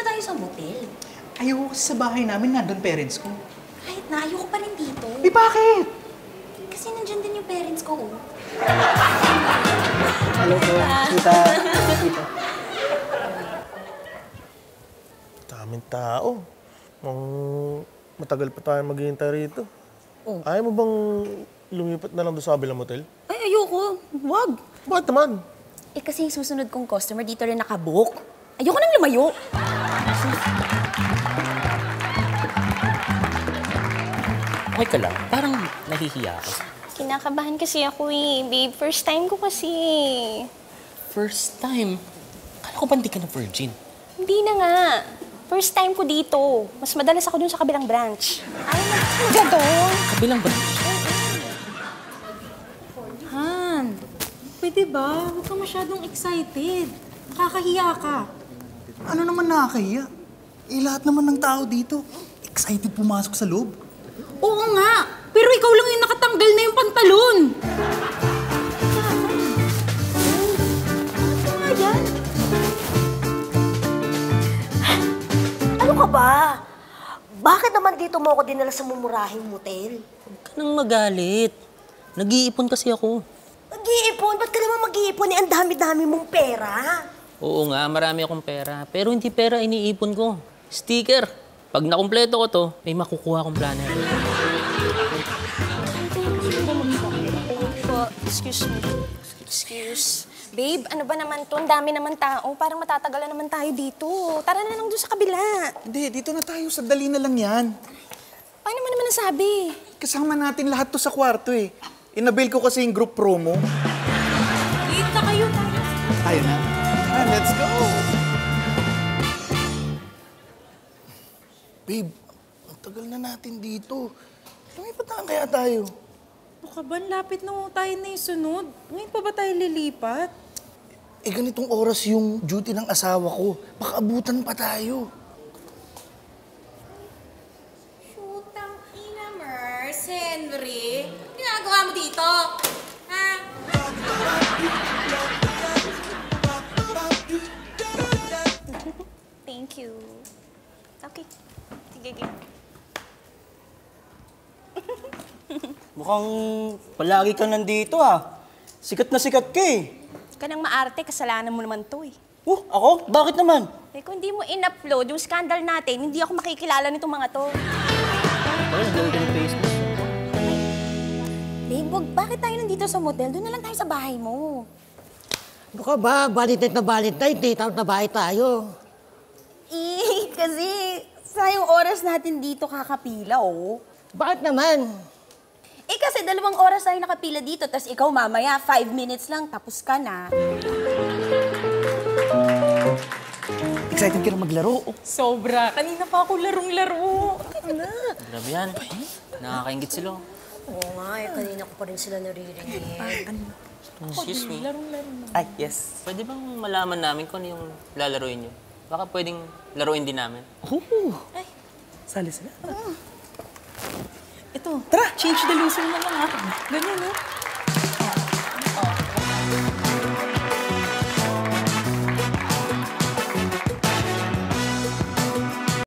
tayo sa motel. Ayoko kasi sa bahay namin, nandun parents ko. Kahit na, ayoko pa rin dito. Eh, bakit? Kasi nandyan din yung parents ko, oh. Hello po, tita. Tita. Daming tao. Matagal pa tayo maghihintay rito. Oh. Ayaw mo bang lumipat na lang doon sa kabilang motel? Ay, ayoko. Wag. Bakit naman? Eh, kasi yung susunod kong customer dito rin nakabook. Ayoko nang lumayo. Okay ka lang. Parang nahihiya ka. Kinakabahan kasi ako eh, babe. First time ko kasi. First time? Kala ko ba hindi ka na virgin? Hindi na nga. First time ko dito. Mas madalas ako dun sa kabilang branch. Ay, doon. Kabilang ba? Han, pwede ba? Huwag ka masyadong excited. Nakakahiya ka. Ano naman nakakahiya? Eh, lahat naman ng tao dito, excited pumasok sa loob. Oo nga, pero ikaw lang yung nakatanggal na yung pantalon. Ano nga yan? Ano ka ba? Bakit naman dito mo ako dinala sa mumurahing motel? Huwag ka nang magalit. Nag-iipon kasi ako. Mag-iipon? Ba't ka naman mag-iipon? Eh, ang dami-dami mong pera. Oo nga, marami akong pera. Pero hindi pera iniipon ko. Sticker. Pag nakumpleto ko to, may makukuha akong planner. Excuse me. Excuse. Babe, ano ba naman to? Ang dami naman tao. Parang matatagalan naman tayo dito. Tara na lang doon sa kabila. Hindi, dito na tayo. Sandali na lang yan. Paano mo naman nasabi? Kasama natin lahat to sa kwarto eh. Inabil ko kasi yung group promo. Wait na kayo tayo. Tayo na. Let's go! Babe, ang tagal na natin dito. Lumipat na kaya tayo? Ano ka ba? Lapit na mo tayo na yung sunod. Ngayon pa ba tayo lilipat? Eh, ganitong oras yung duty ng asawa ko. Baka abutan pa tayo. Shootang ina, Mers, Henry. Ginagawa mo dito? Ha? Thank you. Okay. Sige, sige. Mukhang palagi kang nandito ah. Sikat na sikat ka eh. Ka nang maarte, kasalanan mo naman to eh. Ako? Bakit naman? Eh, kung hindi mo in-upload yung scandal natin, hindi ako makikilala nitong mga to. Ay, nagawin ka ng Facebook. Babe, bakit tayo nandito sa motel? Doon na lang tayo sa bahay mo. Ano ka ba? Valentine na Valentine, date out na bahay tayo. Eh, kasi sayang oras natin dito kakapila, oh. Bakit naman? Eh, kasi 2 oras tayo nakapila dito, tas ikaw mamaya, 5 minutes lang, tapos ka na. Excited ka na maglaro. Sobra. Kanina pa ako larong-laro. Ano? Grabe yan. Nakakaingit sila. Oo nga, eh, kanina ko pa rin sila naririnig. Excuse me. Ay, yes. Pwede bang malaman namin kung ano yung lalaroin nyo? Baka pwedeng laruin din namin. Ay, sali sila. Ito, tara, change the loser na lang ha. Ganyan, no?